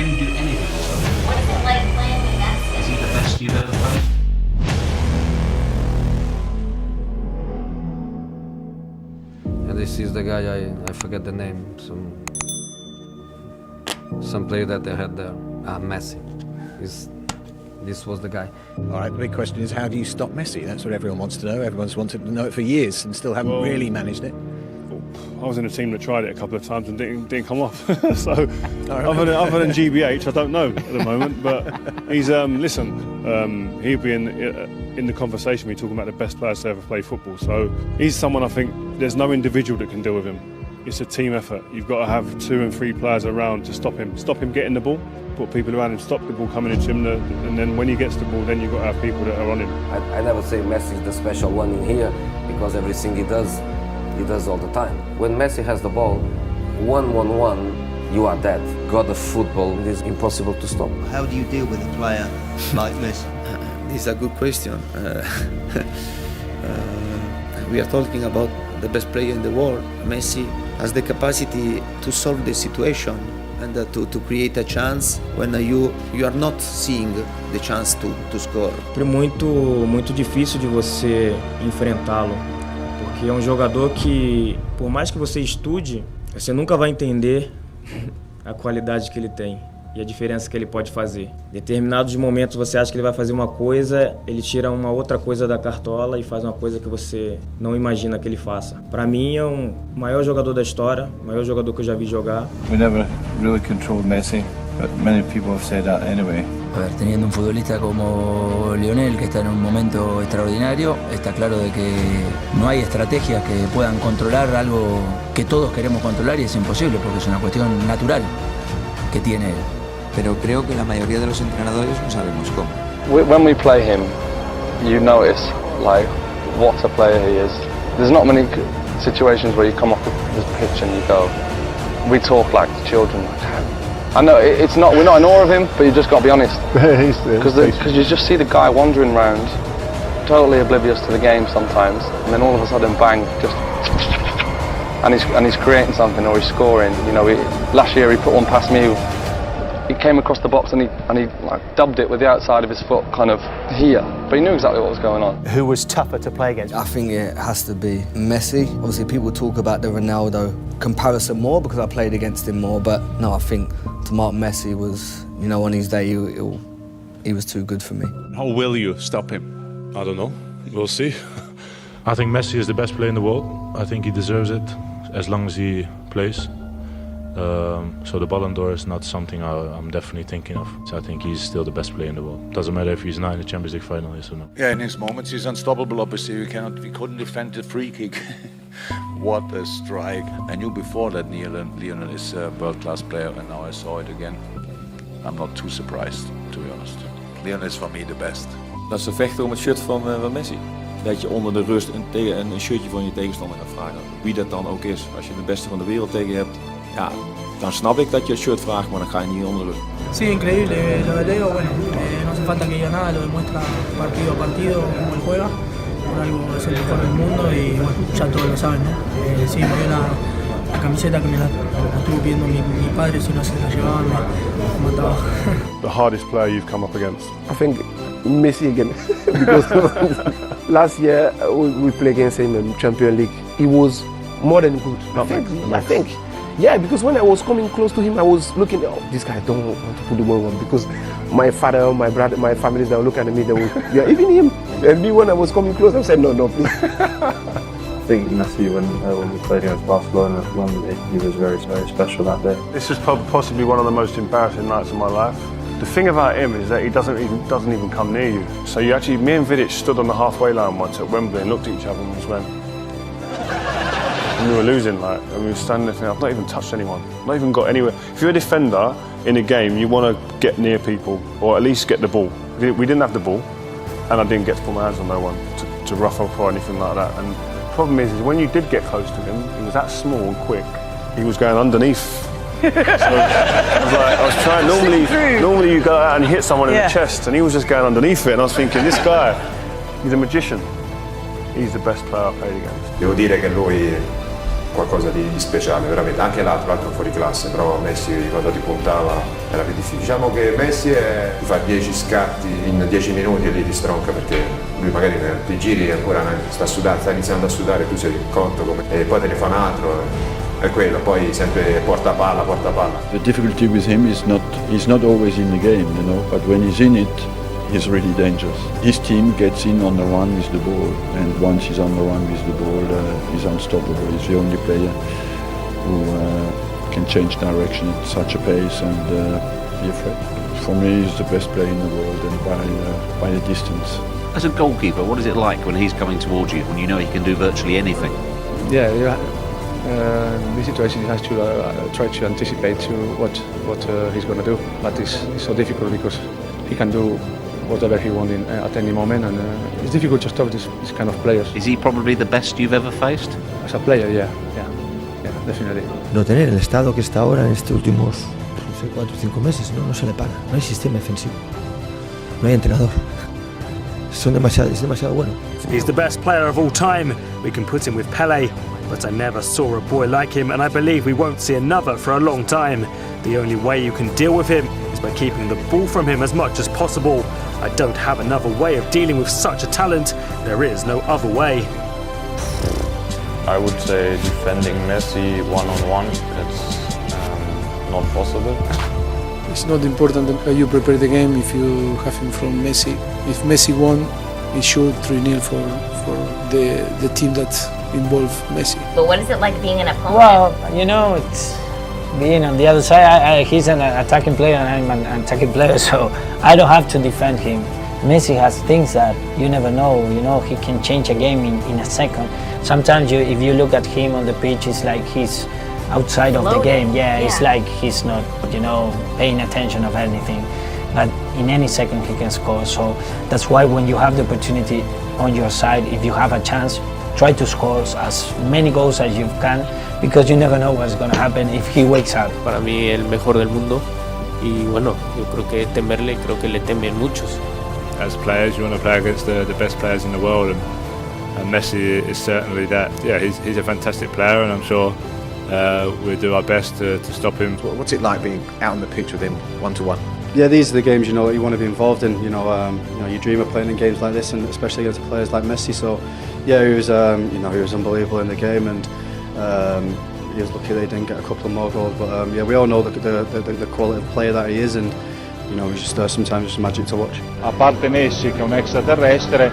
didn't do anything. So What is it like playing against him? is he the best you've ever played? And this is the guy, I forget the name, some player that they had there, Messi. This was the guy. All right, the big question is, how do you stop Messi? That's what everyone wants to know. Everyone's wanted to know it for years and still haven't really managed it. I was in a team that tried it a couple of times and didn't come off. So other than GBH, I don't know at the moment. But he's he'll be in the conversation. We're talking about the best players to ever play football. So he's someone I think there's no individual that can deal with him. It's a team effort. You've got to have 2 and 3 players around to stop him getting the ball. Put people around him, stop the ball coming into him, and then when he gets the ball, then you've got to have people that are on him. I never say Messi is the special one in here, because everything he does all the time. When Messi has the ball, 1-1-1, you are dead. God of football, it is impossible to stop. How do you deal with a player like Messi? This is a good question. We are talking about the best player in the world. Messi has the capacity to solve the situation and to create a chance when you are not seeing the chance to score. É muito difícil de você enfrentá-lo, porque é um jogador que, por mais que você estude, você nunca vai entender a qualidade que ele tem e a diferença que ele pode fazer. Em determinados momentos você acha que ele vai fazer uma coisa, ele tira uma outra coisa da cartola e faz uma coisa que você não imagina que ele faça. Para mim é o maior jogador da história, o maior jogador que eu já vi jogar. We never really controlled Messi, but many people have said that anyway. A ver, teniendo un futbolista como Lionel, que está en un momento extraordinario, está claro de que no hay estrategias que puedan controlar algo que todos queremos controlar y es imposible porque es una cuestión natural que tiene él. Pero creo que la mayoría de los entrenadores no sabemos cómo. When we play him, you notice like what a player he is. There's not many situations where you come off the pitch and you go, we talk like children. I know it's not. We're not in awe of him, but you just got to be honest. Because you just see the guy wandering around, totally oblivious to the game sometimes, and then all of a sudden, bang, just and he's creating something or he's scoring. You know, last year he put one past me. He came across the box and he like dubbed it with the outside of his foot, kind of here. But he knew exactly what was going on. Who was tougher to play against? I think it has to be Messi. Obviously, people talk about the Ronaldo comparison more because I played against him more. But no, I think to mark Messi was, you know, on his day, he was too good for me. How will you stop him? I don't know. We'll see. I think Messi is the best player in the world. I think he deserves it as long as he plays. So the Ballon d'Or is not something I'm definitely thinking of. So I think he's still the best player in the world. Doesn't matter if he's not in the Champions League final, yes or no. Yeah, in his moments he's unstoppable. Obviously, we couldn't defend the free kick. What a strike! I knew before that Lionel is a world-class player, and now I saw it again. I'm not too surprised, to be honest. Lionel is for me the best. Dat ze vechten om het shirt van Messi. Dat je onder de rust een shirtje van je tegenstander gaat vragen. Wie dat dan ook is. Als je de beste van de wereld tegen je hebt, ja, dan snap ik dat je het shirt vraagt, maar dan ga je niet onder de rust. Sí, increíble. Lo de Leo, bueno, no hace falta que diga nada, lo demuestra partido a partido cómo él juega. Por algo es el mejor del mundo y bueno, ya todos lo saben, ¿no? Sí, me dio la camiseta que me la estuvo pidiendo mi padre, si no se la llevaban me mataba. The hardest player you've come up against? I think Messi again, because last year we played against him in Champions League. He was more than good. I think. Yeah, because when I was coming close to him, I was looking, oh, this guy don't want to put the ball on, because my father, my brother, my family, they were looking at me, they were, yeah, even him. And me, when I was coming close, I said, no, please. I think Messi, when we played against Barcelona, he was very, very special that day. This is possibly one of the most embarrassing nights of my life. The thing about him is that he doesn't even come near you. So me and Vidic stood on the halfway line once at Wembley and looked at each other and just went. And we were losing, and we were standing there thinking, I've not even touched anyone, not even got anywhere. If you're a defender in a game, you want to get near people, or at least get the ball. We didn't have the ball, and I didn't get to put my hands on no one to rough up or anything like that. And the problem is when you did get close to him, he was that small and quick, he was going underneath. So I was trying, normally you go out and hit someone in the chest, and he was just going underneath it, and I was thinking, this guy, he's a magician. He's the best player I played against. Devo dire che lui qualcosa di speciale, veramente. Anche l'altro fuori classe, però Messi quando ti puntava era più difficile. Diciamo che Messi ti fa 10 scatti in 10 minuti e lì ti stronca, perché lui magari ti giri e ancora sta iniziando a sudare, tu sei cotto e poi te ne fa un altro. È quello, poi sempre porta palla. The difficulty with him is he's not always in the game, you know, but when he's in it, he's really dangerous. His team gets in on the run with the ball, and once he's on the run with the ball, he's unstoppable. He's the only player who can change direction at such a pace and be a threat. For me, he's the best player in the world, and by a distance. As a goalkeeper, what is it like when he's coming towards you, when you know he can do virtually anything? Yeah. This situation he has to try to anticipate to what he's going to do, but it's so difficult because he can do whatever he wants at any moment, and it's difficult to stop this kind of players. Is he probably the best you've ever faced? As a player, yeah, definitely. No tener el estado que está ahora en estos últimos, no sé, 4 o 5 meses, no se le para, no hay sistema defensivo, no hay entrenador. Es demasiado bueno. He's the best player of all time. We can put him with Pele, but I never saw a boy like him, and I believe we won't see another for a long time. The only way you can deal with him is by keeping the ball from him as much as possible. I don't have another way of dealing with such a talent. There is no other way. I would say defending Messi one-on-one, it's not possible. It's not important how you prepare the game if you have him from Messi. If Messi won, it should 3-0 for the team that involved Messi. But what is it like being an opponent? Well, you know, it's being on the other side. He's an attacking player and I'm an attacking player, so I don't have to defend him. Messi has things that you never know. You know, he can change a game in a second. Sometimes if you look at him on the pitch, it's like he's outside of the game. Yeah, it's like he's not, paying attention of anything. But in any second he can score. So that's why when you have the opportunity on your side, if you have a chance, try to score as many goals as you can, because you never know what's going to happen if he wakes up. Para mí el mejor del mundo, y bueno, yo creo que temerle, creo que le temen muchos. As players, you want to play against the best players in the world, and Messi is certainly that. Yeah, he's a fantastic player, and I'm sure we'll do our best to stop him. What's it like being out on the pitch with him one-to-one? Yeah, these are the games you want to be involved in. You dream of playing in games like this, and especially against players like Messi. So, yeah, he was unbelievable in the game, and he was lucky that he didn't get a couple of more goals. But yeah, we all know the quality of player that he is, and he's just sometimes just magic to watch. A parte Messi che è un extraterrestre,